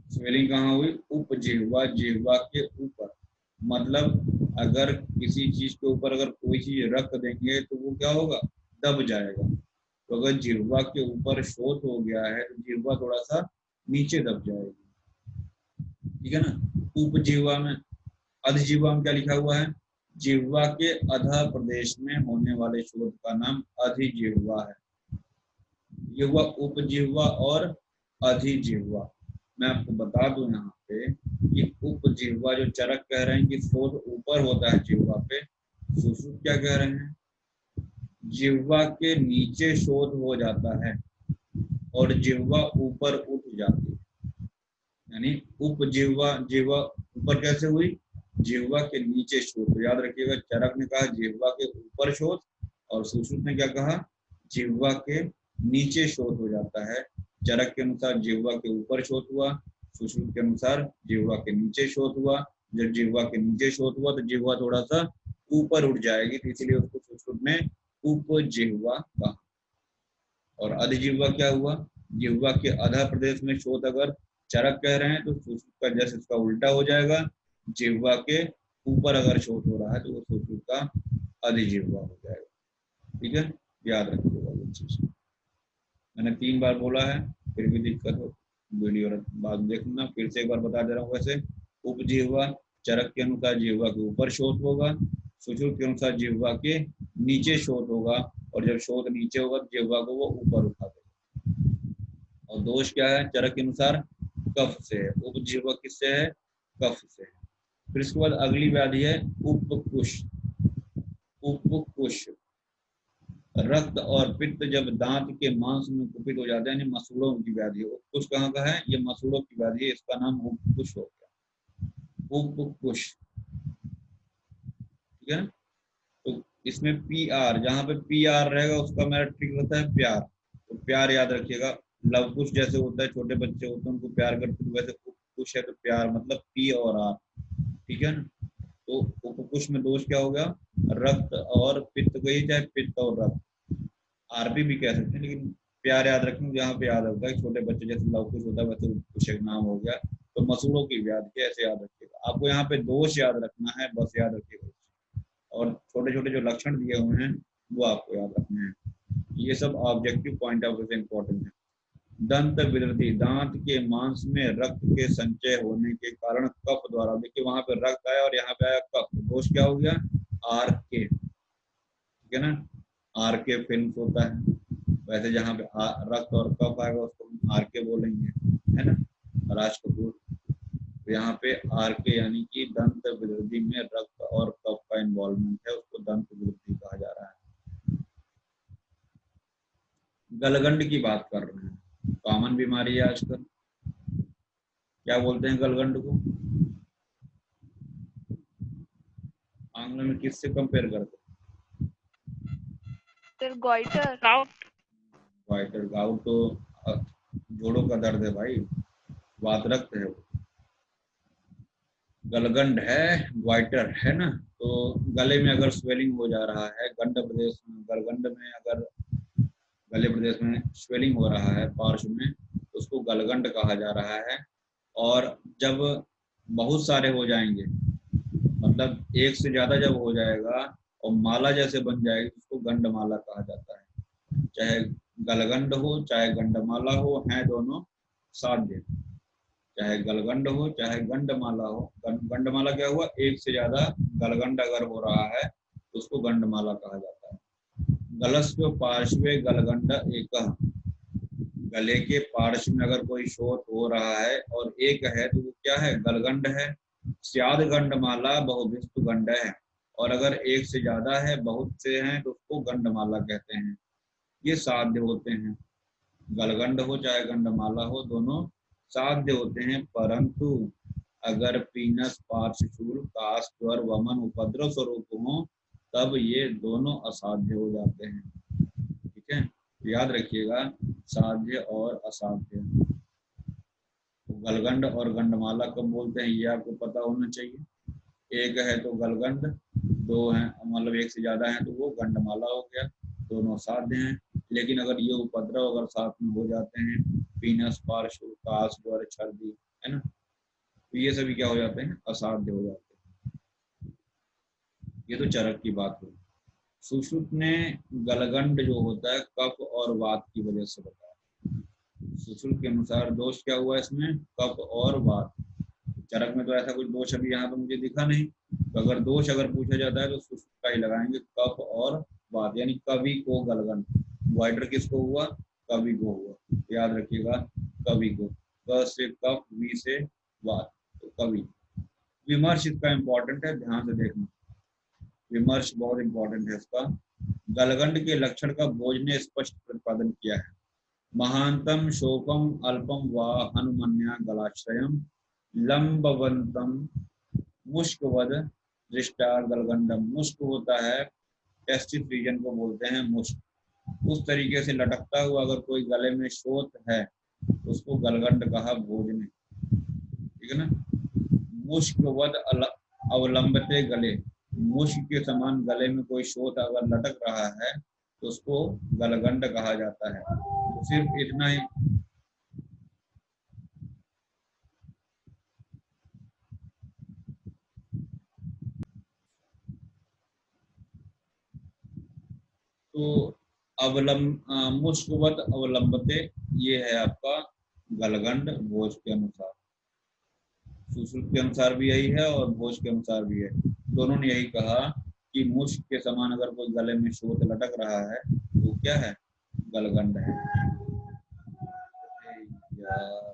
स्वेलिंग कहाँ हुई? उपजिह्वा, जिह्वा के ऊपर। मतलब अगर किसी चीज के ऊपर अगर कोई चीज रख देंगे तो वो क्या होगा? दब जाएगा। तो अगर जिह्वा के ऊपर शोथ हो गया है तो जिह्वा थोड़ा सा नीचे दब जाएगी। ठीक है ना। उपजिह्वा में, अधजिह्वा में क्या लिखा हुआ है? जिह्वा के अधा प्रदेश में होने वाले शोथ का नाम अधिजिह्वा है। ये हुआ उपजिह्वा और अधिजिह्वा। मैं आपको बता दूं यहाँ पे कि उपजिह्वा जो चरक कह रहे हैं कि शोथ ऊपर होता है जिह्वा पे, सुश्रुत क्या कह रहे हैं? जिह्वा के नीचे शोथ हो जाता है और जिह्वा ऊपर उठ जाती है। यानी उपजिह्वा, जिह्वा ऊपर कैसे हुई? जिह्वा के नीचे शोथ। याद रखिएगा, चरक ने कहा जिह्वा के ऊपर शोथ और सुश्रुत ने क्या कहा? जिह्वा के नीचे शोथ हो जाता है। चरक के अनुसार जिह्वा के ऊपर शोथ हुआ, सुश्रुत के अनुसार जिह्वा के नीचे शोथ हुआ। जब जिह्वा के नीचे शोथ हुआ तो जिह्वा थोड़ा सा ऊपर उठ जाएगी, तो इसीलिए उसको सुश्रुत ने उपजिह्वा कहा। और अधिजिह्वा क्या हुआ, जिह्वा के अधा प्रदेश में शोथ अगर चरक कह रहे हैं तो सुश्रुत का जैसे इसका उल्टा हो जाएगा, जिह्वा के ऊपर अगर शोथ हो रहा है तो वो सुश्रुत का अधिजिह्वा हो जाएगा। ठीक है, याद रखिएगा वो चीज। मैंने 3 बार बोला है, फिर भी दिक्कत हो वीडियो बाद देखना, फिर से एक बार बता दे रहा हूँ। वैसे उपजिह्वा चरक के अनुसार जिह्वा के ऊपर शोथ होगा, सुश्रुत के अनुसार जिह्वा के नीचे शोथ होगा, और जब शोथ नीचे होगा तो जिह्वा को वो ऊपर उठा देगा। और दोष क्या है, चरक के अनुसार कफ से है, उपजिह्वा किससे है, कफ से है। फिर इसके बाद अगली व्याधि है उपकुश। उपकुश रक्त और पित्त जब दांत के मांस में कुपित हो जाते हैं, यानी मसूड़ों की व्याधि है। उपकुश कहाँ का है, ये मसूड़ों की व्याधि है, इसका नाम उपकुश हो गया, उपकुश। ठीक है, तो इसमें PR, जहाँ पे PR रहेगा उसका मेरा ट्रिक रहता है प्यार, तो प्यार याद रखिएगा। लवकुश जैसे होता है, छोटे बच्चे होते हैं उनको प्यार करते हैं, वैसे उपकुश है तो प्यार मतलब P और R। ठीक है ना, तो उपकुश में दोष क्या हो गया, रक्त और पित्त गई, चाहे पित्त और रक्त, RP भी कह सकते हैं, लेकिन प्यार याद रखेंगे, जहाँ पे याद होता है छोटे बच्चे जैसे लवकुश होता है वैसे उपकुश एक नाम हो गया। तो मसूड़ों की व्याधि ऐसे याद रखिएगा, आपको यहाँ पे दोष याद रखना है, बस याद रखिएगा, और छोटे छोटे जो लक्षण दिए हुए हैं वो आपको याद रखने हैं। ये सब ऑब्जेक्टिव पॉइंट ऑफ व्यू से इंपॉर्टेंट है। दंत विदृति, दांत के मांस में रक्त के संचय होने के कारण कफ द्वारा, देखिए वहां पे रक्त आया और यहाँ पे आया कफ, दोष क्या हो गया, RK। ठीक है ना, RK फिल्म होता है, वैसे जहाँ पे रक्त और कफ आएगा उसको हम RK बोलेंगे, है ना, राज कपूर। तो यहाँ पे RK यानी कि दंत विदृति में रक्त और कफ का इन्वॉल्वमेंट है, उसको दंत विदृति कहा जा रहा है। गलगंड की बात कर रहे हैं, कॉमन बीमारी है आजकल। क्या बोलते हैं गलगंड को, आंग्ल में किससे कंपेयर करते हैं, फिर गॉइटर। वाइटर, गाउट तो जोड़ों का दर्द है भाई, वातरक्त है वो। गलगंड है, वाइटर है ना, तो गले में अगर स्वेलिंग हो जा रहा है, गंड प्रदेश में, गलगंड में अगर गले प्रदेश में स्वेलिंग हो रहा है पार्श्व में, तो उसको गलगंड कहा जा रहा है। और जब बहुत सारे हो जाएंगे, मतलब एक से ज्यादा जब हो जाएगा और माला जैसे बन जाएगी, उसको गंडमाला कहा जाता है। चाहे गलगंड हो चाहे गंडमाला हो, हैं दोनों साध्य, चाहे गलगंड हो चाहे गंडमाला हो। गंडमाला क्या हुआ, एक से ज्यादा गलगंड अगर हो रहा है तो उसको गंडमाला कहा जाता है। गलस्व पार्श्वे गलगंड एकः, गले के पार्श्व में अगर कोई शोथ हो रहा है और एक है तो वो क्या है, गलगंड है। स्याद गंडमाला बहुभिस्तु गंड है, और अगर एक से ज्यादा है, बहुत से हैं, तो उसको गंडमाला कहते हैं। ये साध्य होते हैं, गलगंड हो चाहे गंडमाला हो, दोनों साध्य होते हैं, परंतु अगर पीनस पार्श्वशूल कास्वर वमन उपद्रव स्वरूप हो तब ये दोनों असाध्य हो जाते हैं। ठीक है, याद रखिएगा, साध्य और असाध्य। गलगंड और गंडमाला कब बोलते हैं ये आपको पता होना चाहिए। एक है तो गलगंड, दो हैं मतलब एक से ज्यादा है तो वो गंडमाला हो गया, दोनों साध्य हैं। लेकिन अगर ये उपद्रव अगर साथ में हो जाते हैं, पीनस पार्श्व कास द्वार छर्दी, है ना, तो ये सभी क्या हो जाते हैं, असाध्य हो जाते हैं। ये तो चरक की बात हुई। सुश्रुत ने गलगंड जो होता है कफ और वात की वजह से बताया। सुश्रुत के अनुसार दोष क्या हुआ इसमें, कफ और वात। चरक में तो ऐसा कुछ दोष अभी यहाँ तो मुझे दिखा नहीं, तो अगर दोष अगर पूछा जाता है तो सुश्रुत का ही लगाएंगे, कफ और वात, यानी कवि को गलगंड। वाइडर किसको हुआ, कवि को हुआ, याद रखिएगा, कवि को। क से कफ, वी से वात, तो कवि। विमर्श इसका इंपॉर्टेंट है, ध्यान से देखना, विमर्श बहुत इंपॉर्टेंट है इसका। गलगंड के लक्षण का भोज ने स्पष्ट प्रतिपादन किया है। महांतम शोकम अल्पम व हनुमन्या गलाश्रयम लंबवंतम मुष्कवद दृष्टा गलगंडम। मुष्क होता है, टेस्टिस रीजन को बोलते हैं मुष्क, उस तरीके से लटकता हुआ अगर कोई गले में शोथ है तो उसको गलगंड कहा भोज ने। ठीक है ना, मुष्कवद अवलंबते गले, मुष्क के समान गले में कोई शोथ अगर लटक रहा है तो उसको गलगंड कहा जाता है। तो सिर्फ इतना ही। तो मुष्कवत अवलंबते ये है आपका गलगंड भोज के अनुसार। सुश्रुत के अनुसार भी यही है और भोज के अनुसार भी है। दोनों ने यही कहा कि मुष्क के समान अगर कोई गले में शोथ लटक रहा है तो क्या है, गलगंड है। यार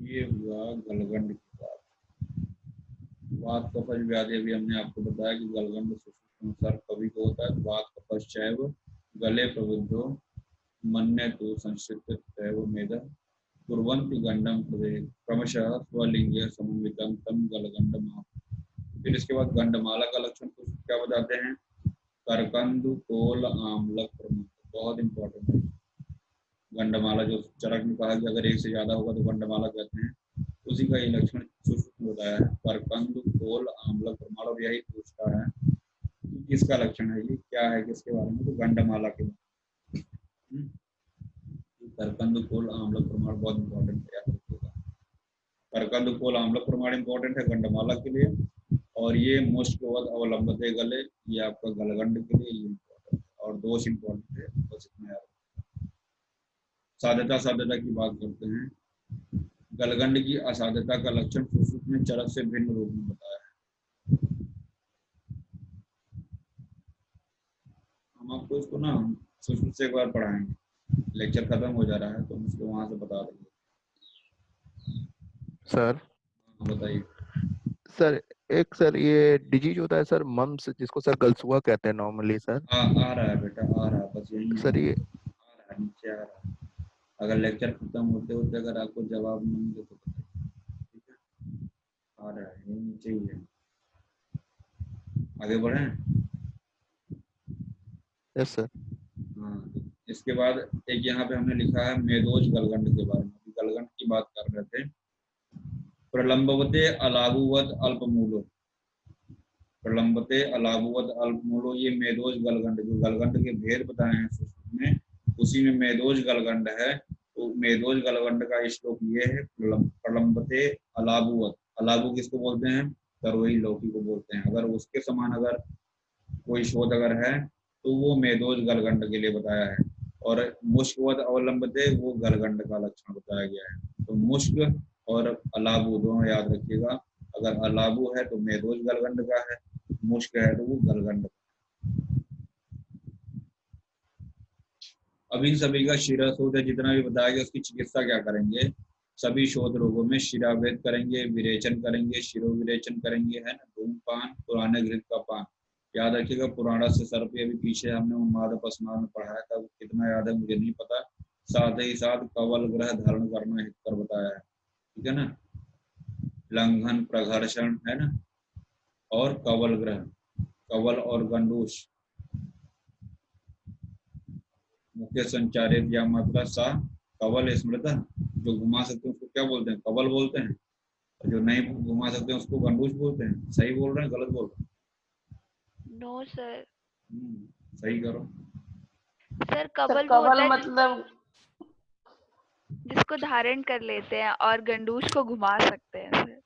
ये हुआ गलगंड की बात। वात कफज व्याधि भी हमने आपको बताया कि गलगंड सुश्रुत के अनुसार कभी को होता है। वात कफज चैव गले प्रबुद्धो मन्य तो संस्कृत तैव मेद कुर्वन्ति गंडम क्रमशः स्वलिंग समन्वितम तम गलगंडम। फिर इसके बाद गंडमाला का लक्षण कुछ क्या बताते हैं, करकंद कोल आम्लक प्रमुख, बहुत इंपॉर्टेंट है। गंडमाला जो चरक में कहा कि अगर एक से ज्यादा होगा तो गंडमाला कहते हैं, उसी का ये लक्षण सुश्रुत में बताया है, करकंद कोल आम्लक प्रमाण। और यही पूछता है कि किसका लक्षण है, ये क्या है, किसके बारे में, तो गंडमाला के बारे में। करकंद कोल आम्लक प्रमाण बहुत इंपॉर्टेंट है, याद रखिएगा। करकंद कोल आम्लक प्रमाण इंपॉर्टेंट है गंडमाला के लिए, और ये मुष्कवद अवलंबते गले ये आपका गलगंड के लिए ये इम्पोर्टेंट है। और दोष इम्पोर्टेंट है, बस इतना याद। साध्यता साध्यता की बात करते हैं। गलगंड की असाध्यता का लक्षण सुश्रुत में चरक से भिन्न रूप में बताया है। हम आपको इसको ना सुश्रुत से एक बार पढ़ाएंगे, लेक्चर खत्म हो जा रहा है तो हम इसको वहां से बता देंगे। सर बताइए सर एक सर ये डिजीज होता है सर मम्स, जिसको सर गलसुआ कहते हैं नॉर्मली सर। आ रहा है बेटा, आ रहा है, बस यही है। सर ये आ रहा है, नीचे आ रहा है। अगर लेक्चर खत्म होते होते अगर आपको जवाब नहीं मिले तो बताइए, ठीक है। आ रहा है, यही नीचे ही है। आगे बढ़े। Yes sir. हाँ, इसके बाद एक यहाँ पे हमने लिखा है मेदोज गलगंड के बारे में। गलगंड की बात कर रहे थे। प्रलंबवते अलाबुवत अल्पमूलो, प्रलंबते अलाबुवत अल्पमूलो, ये मेदोज गलगंड, जो गलगंड के भेद बताए हैं सुश्रुत में, उसी में मेदोज गलगंड है। तो मेदोज गलगंड का श्लोक ये है, प्रलंबते अलाबुवत। अलाबु किसको बोलते हैं, तरोई लौकी को बोलते हैं। अगर उसके समान अगर कोई शोध अगर है तो वो मेदोज गलगंड के लिए बताया है। और मुष्कवत अवलंबते वो गलगंड का लक्षण बताया गया है। तो मुष्क और अलाबू दोनों याद रखिएगा। अगर अलाबू है तो मेदोज गलगंड का है, मुष्क है तो वो गलगंड। अब इन सभी का शिरा शोध है, जितना भी बताया गया उसकी चिकित्सा क्या करेंगे। सभी शोध रोगों में शिराभेद करेंगे, विरेचन करेंगे, शिरो विरेचन करेंगे, है ना। धूमपान, पुराने घृत का पान, याद रखिएगा। पुराना से सर पे अभी पीछे हमने उन्माद अपस्मार में पढ़ाया था, वो कितना याद है मुझे नहीं पता। साथ ही साथ कवल ग्रह धारण करना हितकर बताया है, ठीक है ना। लंघन, प्रघर्षण, है ना, और कवल ग्रह, कवल और गंडूश, मुख्य संचारित या मात्रा सा कवल स्मृत, जो घुमा सकते हैं उसको क्या बोलते हैं, कवल बोलते हैं। और जो नहीं घुमा सकते हैं उसको गंडूश बोलते हैं। सही बोल रहे हैं, गलत बोल रहे हैं? No sir. सही करो। सर कवल वो कवल होता है मतलब जिसको धारण कर लेते हैं, और गंडूश को घुमा सकते हैं सर।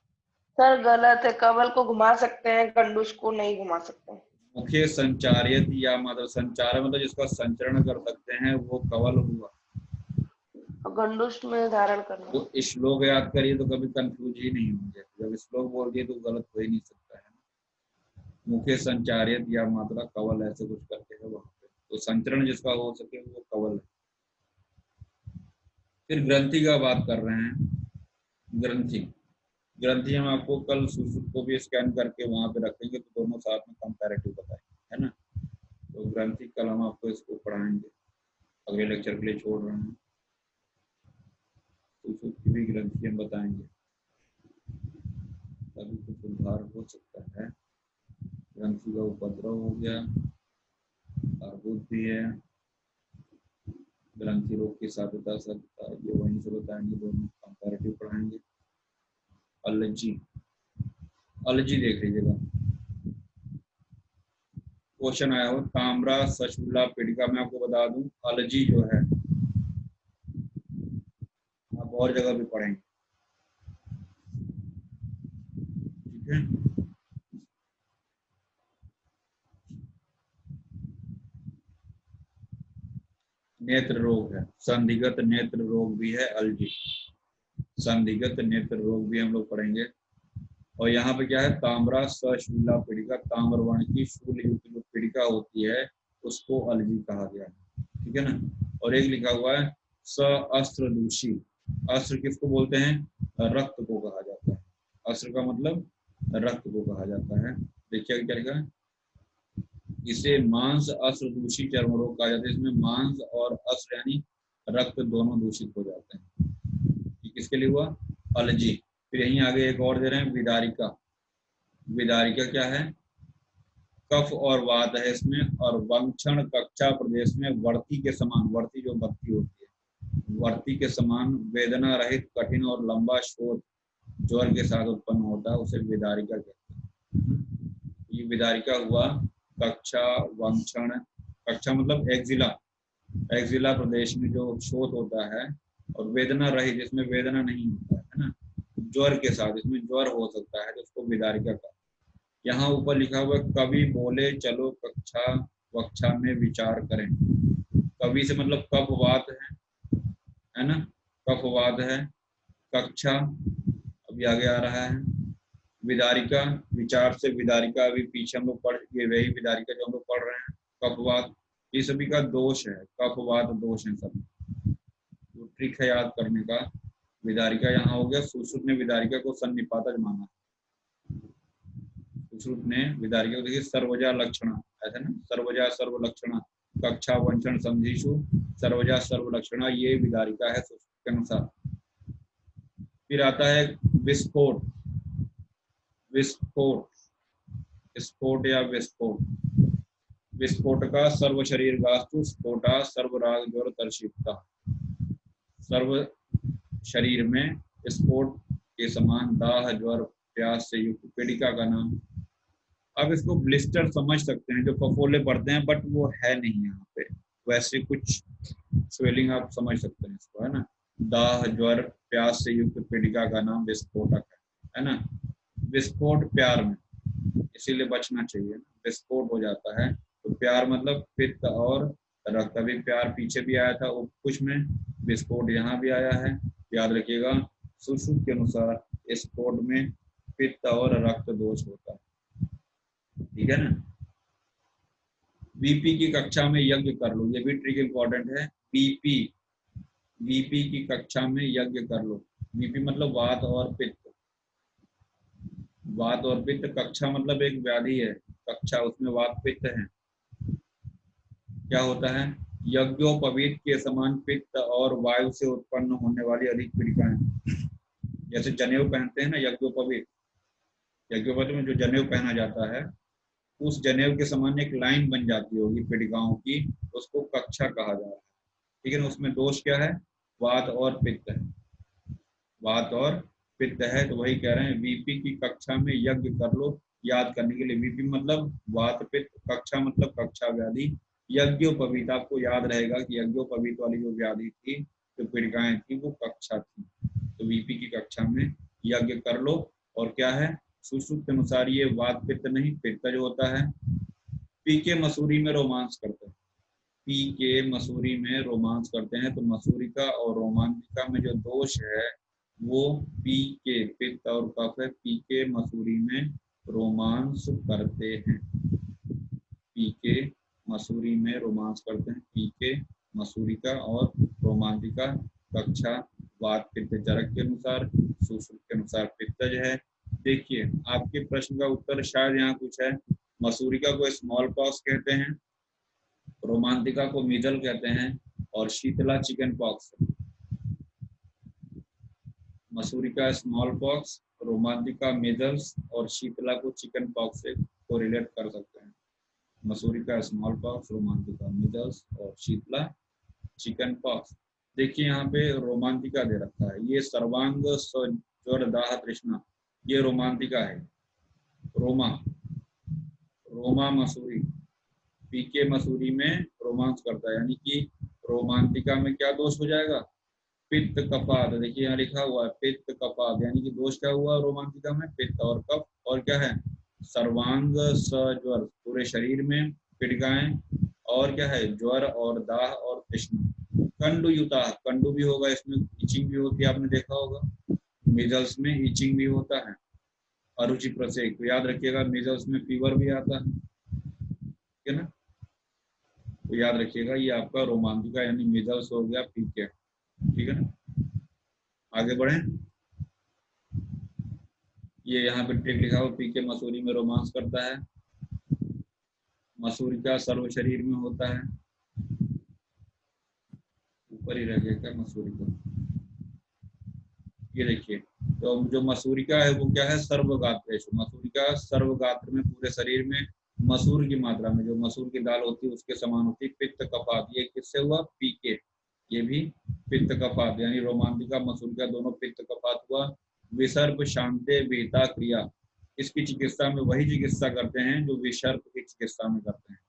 सर गलत है, कवल को घुमा सकते हैं, गंडूश को नहीं घुमा सकते। मुख्य संचारित या मतलब संचार मतलब जिसका संचरण कर सकते हैं वो कवल हुआ। और गंडूश में धारण करना। तो श्लोक याद करिए तो कभी कंफ्यूज ही नहीं होंगे। जब श्लोक बोल दिए तो गलत हो ही नहीं सकता है। मुख्य संचारित या मात्रा कवल ऐसे कुछ करके है वहां पे, तो संचरण जिसका हो सके वो कवल है। फिर ग्रंथि का बात कर रहे हैं। ग्रंथि, ग्रंथि हम आपको कल सुश्रुत को भी स्कैन करके वहां पे रखेंगे तो दोनों साथ में कंपैरेटिव बताएंगे, है ना। तो ग्रंथि कल हम आपको इसको पढ़ाएंगे, अगले लेक्चर के लिए छोड़ रहे हैं। सुश्रुत की भी ग्रंथि हम बताएंगे। अभी कुछ सुधार हो सकता है। ग्रंथि का उपद्रव हो गया, अर्बुद भी है, ग्रंथि रोग की साध्यता सकता है, ये वहीं से बताएंगे, दोनों कंपैरेटिव पढ़ाएंगे। एलर्जी, एलर्जी देख लीजिएगा, क्वेश्चन आया हो ताम्रा सचूला पीड़िका में। आपको बता दूं एलर्जी जो है आप और जगह भी पढ़ेंगे, ठीक है। नेत्र रोग है, संधिगत नेत्र रोग भी है एलर्जी, संधिगत नेत्र रोग भी हम लोग पढ़ेंगे। और यहाँ पे क्या है, ताम्रा सशूला पीड़िका, ताम्र वर्ण की शूल युक्त जो पीड़िका होती है उसको एलर्जी कहा गया है, ठीक है ना। और एक लिखा हुआ है अस्त्र दूषी, अस्त्र किसको बोलते हैं, रक्त को कहा जाता है, अस्त्र का मतलब रक्त को कहा जाता है। देखिए क्या लिखा है, इसे मांस अस्त्र दूषी चर्म रोग कहा जाता है। इसमें मांस और अस्त्र यानी रक्त दोनों दूषित हो जाते हैं। ये किसके लिए हुआ, एलर्जी। फिर यहीं आगे एक और दे रहे हैं विदारिका, विदारिका क्या है, कफ और वात है इसमें, और वंक्षण कक्षा प्रदेश में वर्ती के समान, वर्ती जो बत्ती होती है, वर्ती के समान वेदना रहित कठिन और लंबा शोथ ज्वर के साथ उत्पन्न होता है, उसे विदारिका कहते हैं। ये विदारिका हुआ कक्षा, वंक्षण, कक्षा मतलब एक्जिला, एक्जिला प्रदेश में जो शोथ होता है, और वेदना रहित जिसमें वेदना नहीं होता है ना, ज्वर के साथ, इसमें ज्वर हो सकता है जिसको विदारिका का। यहाँ ऊपर लिखा हुआ कवि बोले चलो कक्षा वक्षा में विचार करें, कवि से मतलब कफवात है ना, कफवात है, कक्षा अभी आगे आ रहा है, विदारिका विचार से विदारिका अभी पीछे हम लोग पढ़, ये वही विदारिका जो हम लोग पढ़ रहे हैं, कफवात, ये सभी का दोष है, कफवात दोष है सब, तो ट्रिक है याद करने का। विदारिका यहाँ हो गया, सुश्रुत ने विदारिका को सन्निपातज माना, सुश्रुत ने विदारिका को, देखिए सर्वजा लक्षणा ऐसा ना, सर्वजा सर्व लक्षणा, कक्षा वंचन संधिषु सर्वजा सर्व लक्षणा, ये विदारिका है सुश्रुत के अनुसार। फिर आता है विस्फोट, विस्फोट, स्फोट या विस्फोट, विस्फोट का सर्व शरीर गास्तु स्फोटा सर्वराग ज्वर दर्शिता, सर्व शरीर में स्फोट के समान दाह ज्वर प्यास से युक्त पीड़िका का नाम। अब इसको ब्लिस्टर समझ सकते हैं जो फफोले पड़ते हैं, बट वो है नहीं यहाँ पे, वैसे कुछ स्वेलिंग आप समझ सकते हैं इसको, है ना। दाह ज्वर प्यास से युक्त पीड़िका का नाम विस्फोटक है ना। विस्फोट प्यार में, इसीलिए बचना चाहिए, विस्फोट हो जाता है। तो प्यार मतलब पित्त और रक्त, अभी प्यार पीछे भी आया था कुछ में, विस्फोट यहाँ भी आया है, याद रखिएगा। सुश्रुत के अनुसार स्फोट में पित्त और रक्त दोष होता है, ठीक है ना। बीपी की कक्षा में यज्ञ कर लो, ये भी ट्रिक इंपॉर्टेंट है। बीपी, बीपी की कक्षा में यज्ञ कर लो, बीपी मतलब वात और पित्त, वात और पित्त, कक्षा मतलब एक व्याधि है, कक्षा उसमें वात पित्त है। क्या होता है, यज्ञोपवीत के समान पित्त और वायु से उत्पन्न होने वाली अधिक पीड़िकाएं, जैसे जनेऊ पहनते हैं ना, यज्ञोपवीत, यज्ञोपवीत में जो जनेऊ पहना जाता है, उस जनेऊ के समान एक लाइन बन जाती होगी पीड़िकाओं की, उसको कक्षा कहा जा रहा है, ठीक है ना। उसमें दोष क्या है, वात और पित्त है, वात और पित्त है। तो वही कह रहे हैं, वीपी की कक्षा में यज्ञ कर लो, याद करने के लिए। वीपी मतलब वात पित्त, कक्षा मतलब कक्षा व्याधि, यज्ञोपवीत आपको याद रहेगा कि यज्ञोपवीत वाली जो व्याधि थी, जो पीड़िकाएं थी, वो कक्षा थी। तो वीपी की कक्षा में यज्ञ कर लो। और क्या है, सुश्रुत के अनुसार ये वात पित्त नहीं, पित्तज होता है। पी के मसूरी में रोमांस करते हैं, पी के मसूरी में रोमांस करते हैं। तो मसूरिका और रोमांटिका में जो दोष है वो पी के, पित्त और कफ है, पी के मसूरी में रोमांस करते हैं, पी के मसूरी में रोमांस करते हैं। पी के मसूरिका और रोमांटिका कक्षा वात पित्त जरक के अनुसार, सुश्रुत के अनुसार पित्तज है। देखिए आपके प्रश्न का उत्तर शायद यहाँ कुछ है, मसूरिका को स्मॉल पॉक्स कहते हैं, रोमांटिका को मीजल कहते हैं, और शीतला चिकन पॉक्स। मसूरिका स्मॉल पॉक्स, रोमांटिका मेजल्स और शीतला को चिकन पॉक्स से कोरिलेट कर सकते हैं। मसूरी का स्मॉल पॉक्स, रोमांटिका मेजल्स और शीतला चिकन पॉक्स। देखिए यहाँ पे रोमांटिका दे रखा है, ये सर्वांग ज्वर दाह तृष्णा, ये रोमांटिका है। रोमा मसूरी, पीके मसूरी में रोमांस करता है, यानी कि रोमांटिका में क्या दोष हो जाएगा, पित्त कफात। देखिए यहाँ लिखा हुआ है पित्त कफात, यानी कि दोष क्या हुआ रोमांटिका में, पित्त और कफ, और क्या है सर्वांग सज्वर, पूरे शरीर में पिड़गाएं, और क्या है ज्वर और दाह और तृष्णा। कंडुयुता, कंडु भी होगा इसमें, इचिंग भी होती है, आपने देखा होगा। मीजल्स में इचिंग भी होता है। अरुचि प्रसेक, तो याद रखिएगा मीजल्स में फीवर भी आता है, ठीक है ना। तो याद रखिएगा ये आपका रोमांटिका यानी मीजल्स हो गया, पीके, ठीक है ना। आगे बढ़े, ये यहाँ पे ट्रिक लिखा हुआ, पीके मसूरी में रोमांस करता है। मसूरी का सर्व शरीर में होता है, ऊपर ही रह गया क्या मसूरी का, ये देखिए। तो जो मसूरी का है वो क्या है, सर्वगात्रेश। मसूरी का सर्वगात्र में, पूरे शरीर में मसूर की मात्रा में, जो मसूर की दाल होती है उसके समान होती है। पित्त कफात, ये किससे हुआ, पीके, ये भी पित्त कफात, यानी रोमांटिका मसूर का दोनों पित्त कफात हुआ। विसर्प शांते विहिता क्रिया, इसकी चिकित्सा में वही चिकित्सा करते हैं जो विसर्प की चिकित्सा में करते हैं,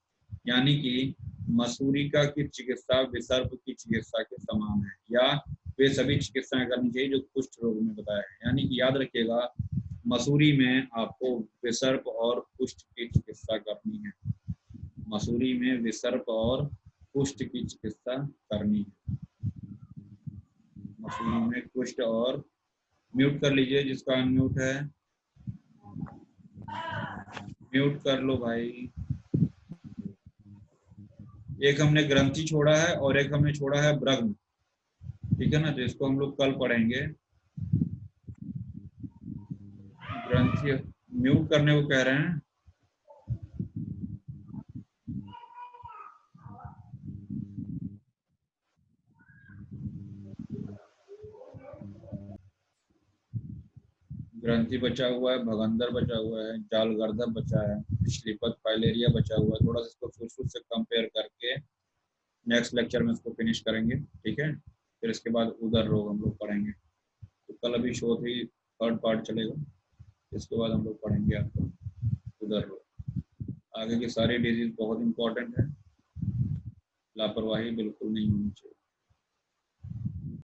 यानी कि मसूरिका की चिकित्सा विसर्प की चिकित्सा के समान है, या वे सभी चिकित्साएं करनी चाहिए जो कुष्ठ रोग में बताया है। यानी कि याद रखिएगा मसूरी में आपको विसर्प और कुष्ठ की चिकित्सा करनी है, मसूरी में विसर्प और कुष्ठ की चिकित्सा करनी है। मसूरी में कुष्ठ और, म्यूट कर लीजिए जिसका अनम्यूट है, म्यूट कर लो भाई। एक हमने ग्रंथि छोड़ा है और एक हमने छोड़ा है ब्रग्न, ठीक है ना, तो इसको हम लोग कल पढ़ेंगे। ग्रंथि म्यूट करने को कह रहे हैं। ग्रंथि बचा हुआ है, भगंदर बचा हुआ है, जालगर्दभ बचा है, श्लीपत फाइलेरिया बचा हुआ है। थोड़ा सा इसको फुसफुस से कंपेयर करके नेक्स्ट लेक्चर में इसको फिनिश करेंगे, ठीक है। फिर इसके बाद उदर रोग हम लोग पढ़ेंगे। तो कल अभी शो थी, थर्ड पार्ट चलेगा, इसके बाद हम लोग पढ़ेंगे आपको उदर रोग। आगे की सारी डिजीज बहुत इंपॉर्टेंट है, लापरवाही बिल्कुल नहीं होनी चाहिए।